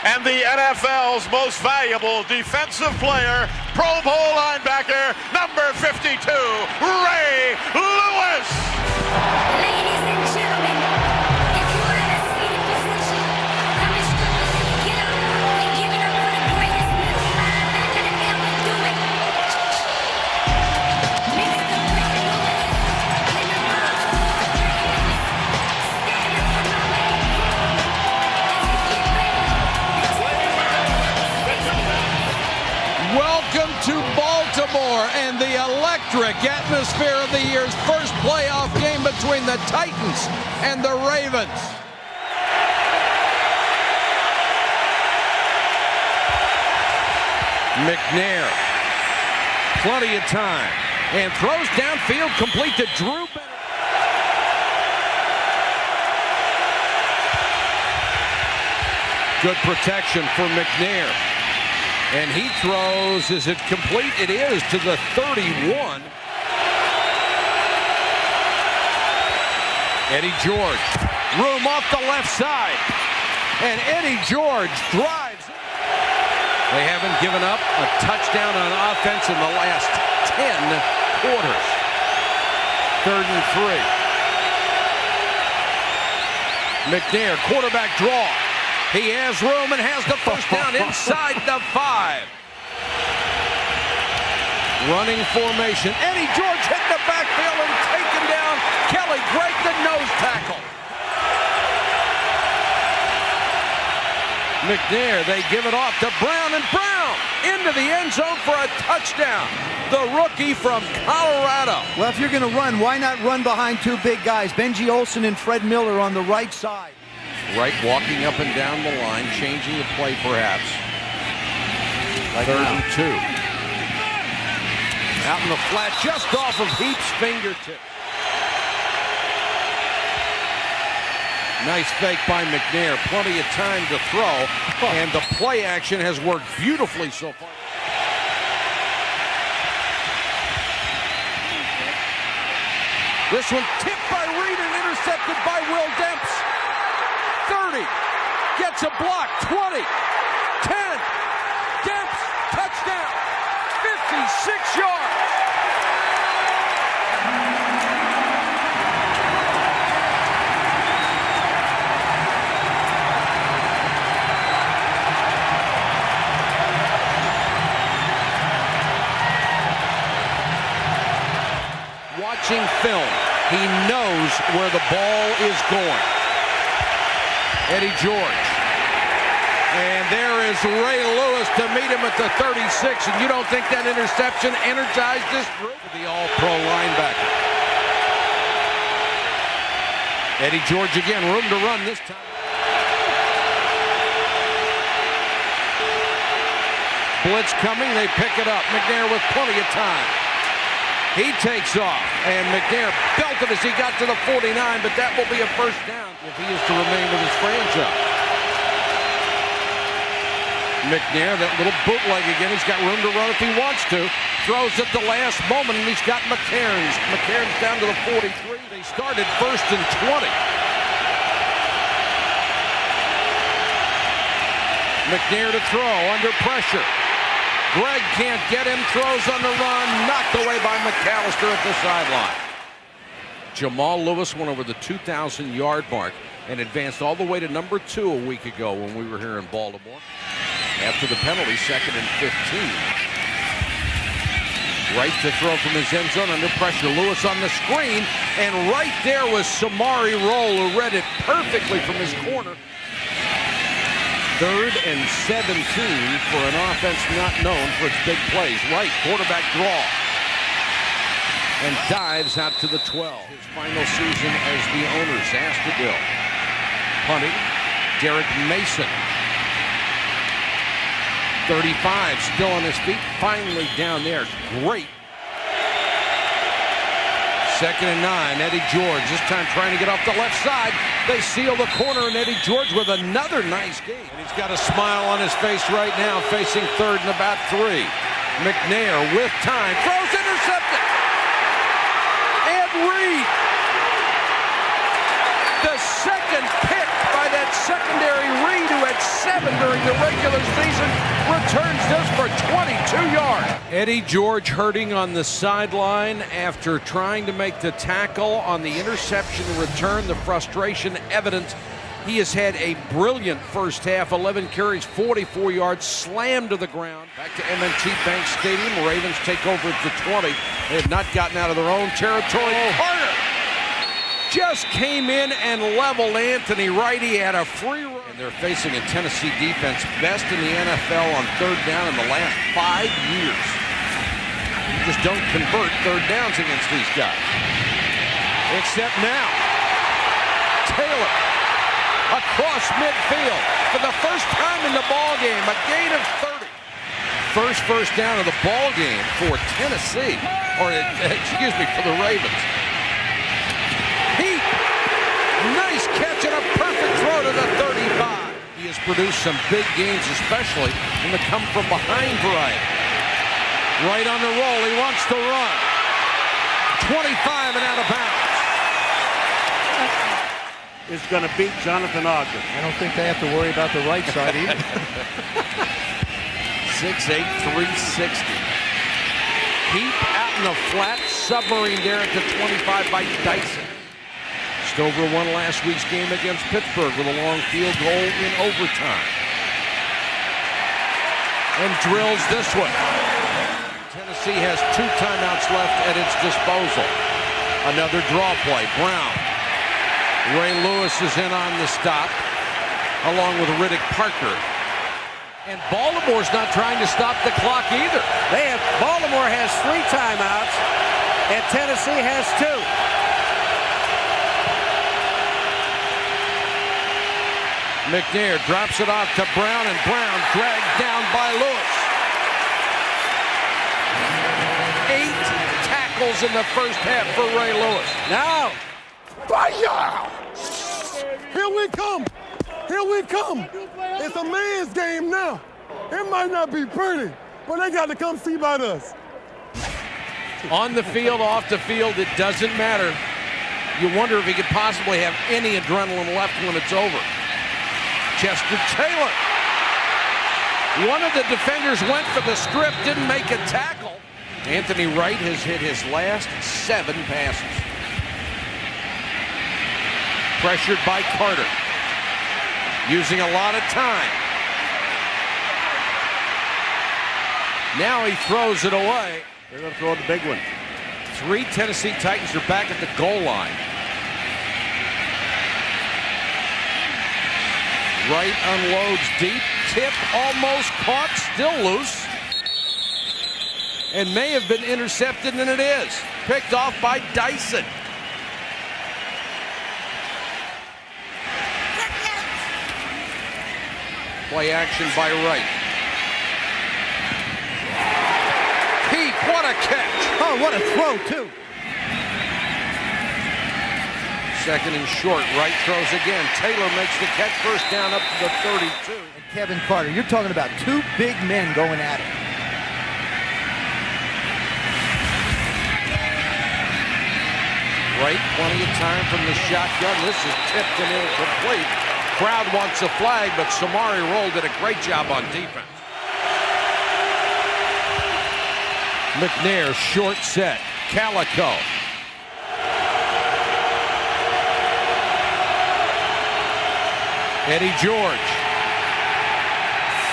and the NFL's most valuable defensive player, Pro Bowl linebacker, number 52, Ray Lewis. Ladies and gentlemen, if you are in a seated position, I'm instructing you to get up and give it up for the greatest middle linebacker to ever do it. Mr. Ray Lewis, in the world's Baltimore Ravens. Stand up for my man crew as we get ready to take Welcome to Baltimore and the electric atmosphere of the year's first playoff game between the Titans and the Ravens. McNair, plenty of time, and throws downfield complete to Drew Bennett. Good protection for McNair. And he throws, is it complete? It is, to the 31. Eddie George, room off the left side. And Eddie George drives. They haven't given up a touchdown on offense in the last 10 quarters. 3rd and 3. McNair, quarterback draw. He has room and has the first down inside the 5. Running formation. Eddie George hit the backfield and taken down. Kelly Gregg, the nose tackle. McNair, they give it off to Brown, and Brown into the end zone for a touchdown. The rookie from Colorado. Well, if you're going to run, why not run behind two big guys? Benji Olsen and Fred Miller on the right side. Right, walking up and down the line, changing the play perhaps. 3rd and 2. Out in the flat, just off of Heap's fingertip. Nice fake by McNair. Plenty of time to throw, and the play action has worked beautifully so far. This one tipped by Reed and intercepted by Will Demps. 30, gets a block, 20, 10, Demps, touchdown, 56 yards. Watching film, he knows where the ball is going. Eddie George. And there is Ray Lewis to meet him at the 36. And you don't think that interception energized this group? The all-pro linebacker. Eddie George again, room to run this time. Blitz coming, they pick it up. McNair with plenty of time. He takes off, and McNair belted as he got to the 49, but that will be a first down if he is to remain with his franchise. McNair, that little bootleg again. He's got room to run if he wants to. Throws at the last moment, and he's got McCairns. McCairns down to the 43. They started 1st and 20. McNair to throw, under pressure. Gregg can't get him, throws on the run, knocked away by McAllister at the sideline. Jamal Lewis went over the 2,000-yard mark and advanced all the way to number 2 a week ago when we were here in Baltimore. After the penalty, 2nd and 15. Right to throw from his end zone, under pressure. Lewis on the screen, and right there was Samari Roll, who read it perfectly from his corner. 3rd and 17 for an offense not known for its big plays. Right, quarterback draw. And dives out to the 12. His final season as the owners asked to do. Punting, Derek Mason. 35, still on his feet, finally down there. Great. 2nd and 9, Eddie George, this time trying to get off the left side. They seal the corner, and Eddie George with another nice game. And he's got a smile on his face right now, facing 3rd and about 3. McNair with time, throws intercepted. And Reed, the second pick by that secondary. Reed, who had 7 during the regular season, returns this for 22 yards. Eddie George hurting on the sideline after trying to make the tackle on the interception return. The frustration evident. He has had a brilliant first half, 11 carries, 44 yards, slammed to the ground. Back to M&T Bank Stadium. Ravens take over at the 20. They have not gotten out of their own territory. Carter just came in and leveled Anthony Wright. He had a free run. And they're facing a Tennessee defense best in the NFL on third down in the last 5 years. You just don't convert third downs against these guys. Except now. Taylor across midfield for the first time in the ball game, a gain of 30. First down of the ball game for Tennessee, or excuse me, for the Ravens. Heat, nice catch and a perfect throw to the 35. He has produced some big gains, especially in the come from behind variety. Right on the roll, he wants to run. 25 and out of bounds. Is going to beat Jonathan Ogden. I don't think they have to worry about the right side either. 6'8", 360. Heat out in the flat, submarine there at the 25 by Dyson. Stover won last week's game against Pittsburgh with a long field goal in overtime. And drills this one. Tennessee has 2 timeouts left at its disposal. Another draw play. Brown. Ray Lewis is in on the stop, along with Riddick Parker. And Baltimore's not trying to stop the clock either. Baltimore has 3 timeouts, and Tennessee has 2. McNair drops it off to Brown, and Brown dragged down by Lewis. 8 tackles in the first half for Ray Lewis. Now, Fire! Here we come. Here we come. It's a man's game now. It might not be pretty, but they got to come see about us. On the field, off the field, it doesn't matter. You wonder if he could possibly have any adrenaline left when it's over. Chester Taylor. One of the defenders went for the strip, didn't make a tackle. Anthony Wright has hit his last 7 passes. Pressured by Carter. Using a lot of time. Now he throws it away. they're going to throw the big one. 3 Tennessee Titans are back at the goal line. Wright unloads deep. Tip almost caught. Still loose. And may have been intercepted, and it is. Picked off by Dyson. Play action by Wright. Peak, what a catch. Oh, what a throw, too. Second and short, Wright throws again. Taylor makes the catch, first down up to the 32. And Kevin Carter, you're talking about 2 big men going at it. Wright, plenty of time from the shotgun. This is tipped and incomplete. Crowd wants a flag, but Samari Roll did a great job on defense. McNair, short set. Calico. Eddie George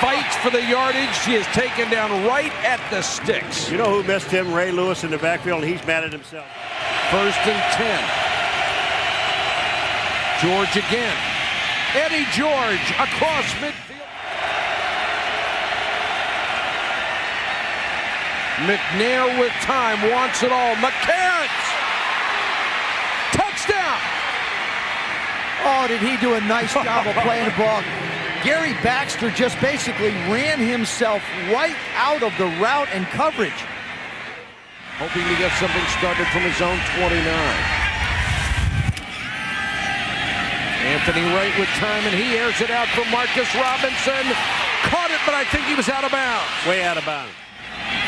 fights for the yardage. He is taken down right at the sticks. You know who missed him? Ray Lewis in the backfield, and he's mad at himself. First and 10. George again. Eddie George across midfield. McNair with time, wants it all. McCarron's touchdown. Oh, did he do a nice job of playing the ball. Gary Baxter just basically ran himself right out of the route and coverage. Hoping to get something started from his own 29. Anthony Wright with time, and he airs it out for Marcus Robinson. Caught it, but I think he was out of bounds. Way out of bounds.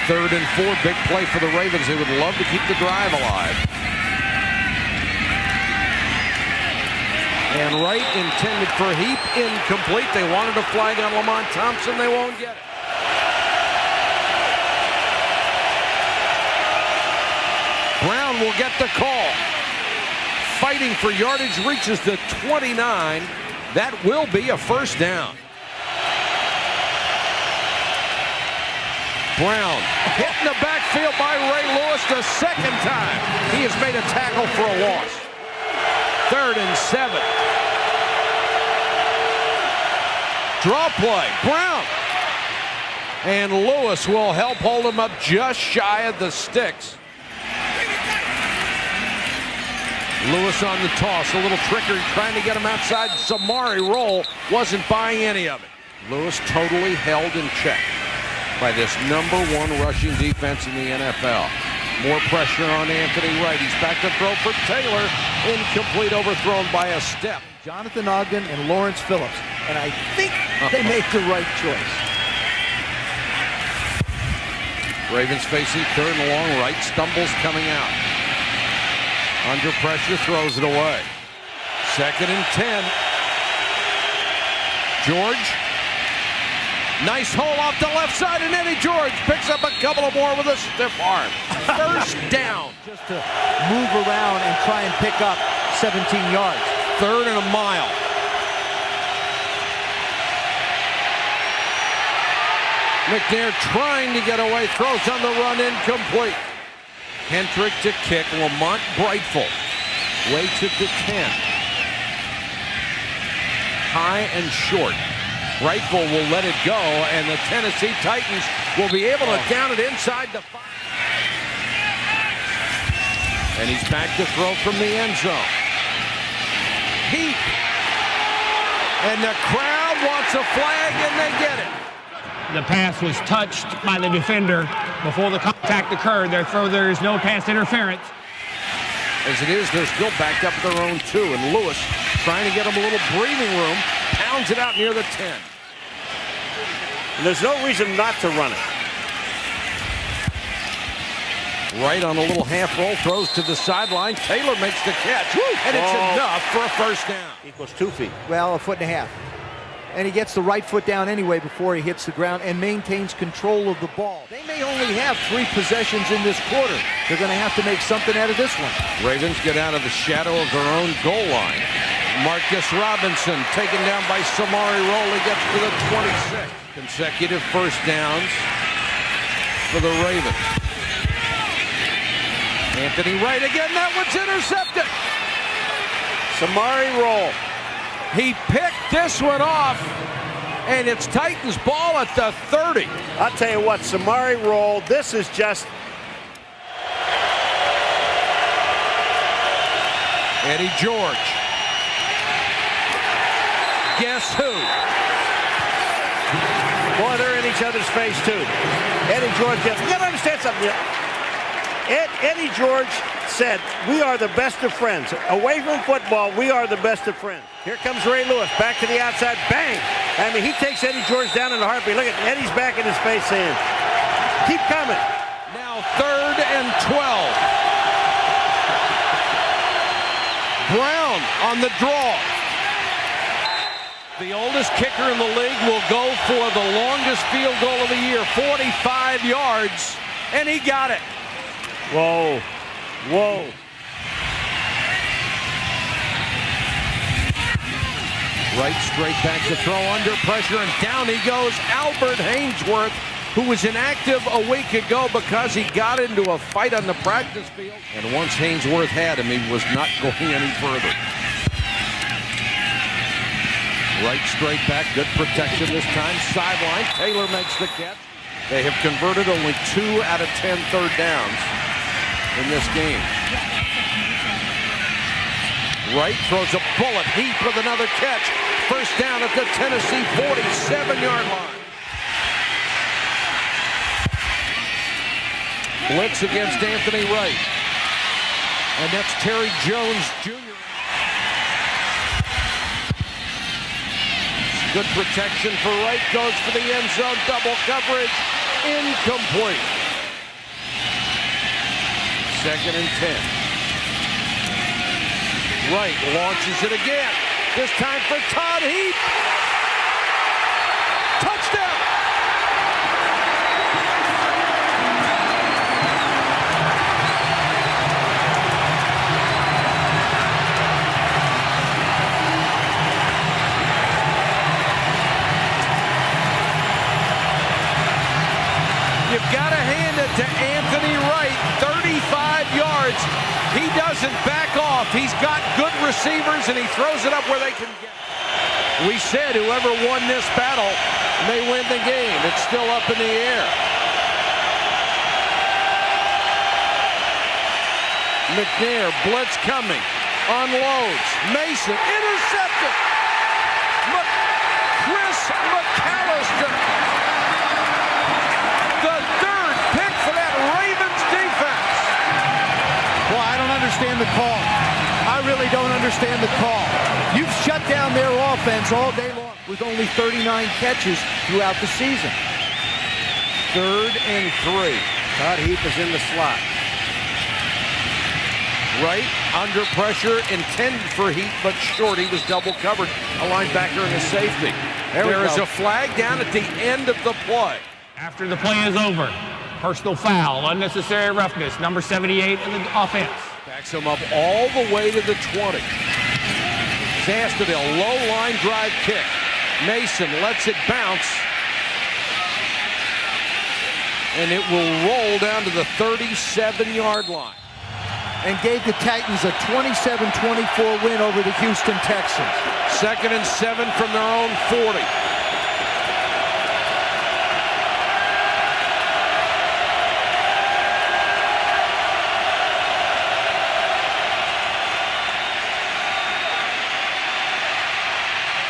3rd and 4, big play for the Ravens. They would love to keep the drive alive. And Wright intended for Heap, incomplete. They wanted a flag on Lamont Thompson. They won't get it. Brown will get the call. Fighting for yardage, reaches the 29. That will be a first down. Brown hit in the backfield by Ray Lewis the second time. He has made a tackle for a loss. 3rd and 7. Draw play, Brown. And Lewis will help hold him up just shy of the sticks. Lewis on the toss, a little trickery trying to get him outside. Samari roll, wasn't buying any of it. Lewis totally held in check by this #1 rushing defense in the NFL. More pressure on Anthony Wright. He's back to throw for Taylor. Incomplete, overthrown by a step. Jonathan Ogden and Lawrence Phillips. And I think they make the right choice. Ravens facing 3rd and long. Wright stumbles coming out. Under pressure, throws it away. 2nd and 10. George. Nice hole off the left side, and Eddie George picks up a couple of more with a stiff arm. First down. Just to move around and try and pick up 17 yards. 3rd and a mile. McNair trying to get away, throws on the run, incomplete. Hendrick to kick, Lamont Brightful waits at the 10. High and short. Brightful will let it go, and the Tennessee Titans will be able to down it inside the 5. And he's back to throw from the end zone. Heap. And the crowd wants a flag, and they get it. The pass was touched by the defender before the contact occurred. Therefore, there is no pass interference. As it is, they're still backed up at their own 2, and Lewis trying to get him a little breathing room, pounds it out near the 10. And there's no reason not to run it. Right on a little half roll, throws to the sideline. Taylor makes the catch, and it's enough for a first down. Equals 2 feet. Well, a 1.5 feet. And he gets the right foot down anyway before he hits the ground and maintains control of the ball. They may only have 3 possessions in this quarter. They're going to have to make something out of this one. Ravens get out of the shadow of their own goal line. Marcus Robinson taken down by Samari Roll. He gets to the 26. Consecutive first downs for the Ravens. Anthony Wright again. That one's intercepted. Samari Roll. He picked this one off, and it's Titans ball at the 30. I'll tell you what, Samari Roll, this is just... Eddie George. Guess who? Boy, they're in each other's face, too. Eddie George gets... You got to understand something. Eddie George said, we are the best of friends. Away from football, we are the best of friends. Here comes Ray Lewis, back to the outside, bang! I mean, he takes Eddie George down in a heartbeat. Look at Eddie's back in his face saying, keep coming. Now 3rd and 12. Brown on the draw. The oldest kicker in the league will go for the longest field goal of the year, 45 yards, and he got it. Whoa. Whoa. Right straight back to throw under pressure, and down he goes. Albert Hainsworth, who was inactive a week ago because he got into a fight on the practice field. And once Hainsworth had him, he was not going any further. Right straight back, good protection this time. Sideline, Taylor makes the catch. They have converted only 2 out of 10 third downs in this game. Wright throws a bullet. Heap with another catch. First down at the Tennessee 47-yard line. Blitz against Anthony Wright. And that's Terry Jones Jr. Good protection for Wright. Goes for the end zone. Double coverage. Incomplete. 2nd and 10. Wright launches it again. This time for Todd Heap. Touchdown! You've got to hand it to Anthony Wright, 35 yards. He doesn't back off. He's got good receivers, and he throws it up where they can get it. We said whoever won this battle may win the game. It's still up in the air. McNair, blitz coming, unloads. Mason, intercepted. Chris McAllister. The third pick for that Ravens defense. Well, I don't understand the call. I really don't understand the call. You've shut down their offense all day long with only 39 catches throughout the season. 3rd and 3. Todd Heap is in the slot. Right, under pressure, intended for Heat, but short. He was double covered. A linebacker and a safety. There is a flag down at the end of the play. After the play is over, personal foul, unnecessary roughness, number 78 in the offense. Backs him up all the way to the 20. Zastudil, low line drive kick. Mason lets it bounce. And it will roll down to the 37-yard line. And gave the Titans a 27-24 win over the Houston Texans. 2nd and 7 from their own 40.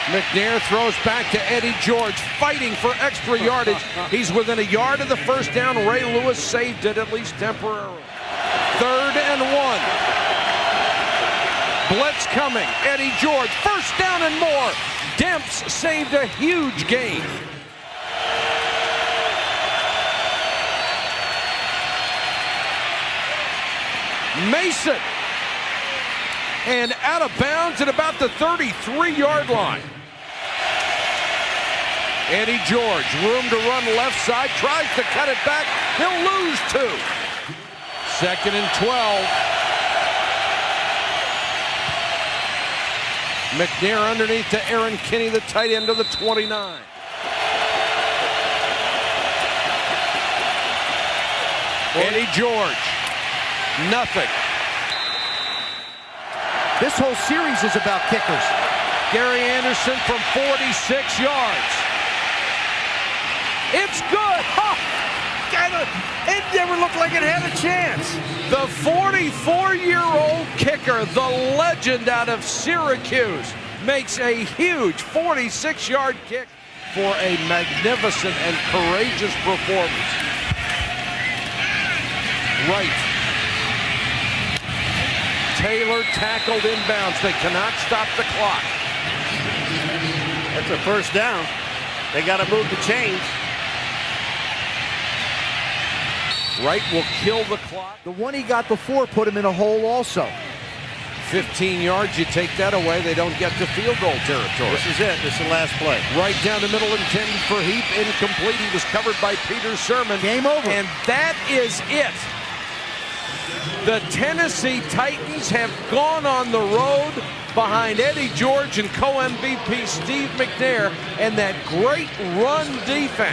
McNair throws back to Eddie George, fighting for extra yardage. He's within a yard of the first down. Ray Lewis saved it, at least temporarily. 3rd and 1. Blitz coming. Eddie George, first down and more. Demps saved a huge gain. Mason. And out of bounds at about the 33-yard line. Eddie George, room to run left side, tries to cut it back. He'll lose 2. 2nd and 12. McNair underneath to Aaron Kinney, the tight end of the 29. Eddie George, nothing. This whole series is about kickers. Gary Anderson from 46 yards. It's good. It never looked like it had a chance. The 44-year-old kicker, the legend out of Syracuse, makes a huge 46-yard kick for a magnificent and courageous performance. Right. Taylor tackled inbounds. They cannot stop the clock. That's a first down. They got to move the chains. Wright will kill the clock. The one he got before put him in a hole also. 15 yards, you take that away, they don't get to field goal territory. This is it. This is the last play. Right down the middle, intended for Heap, incomplete. He was covered by Peter Sherman. Game over. And that is it. The Tennessee Titans have gone on the road behind Eddie George and co-MVP Steve McNair and that great run defense.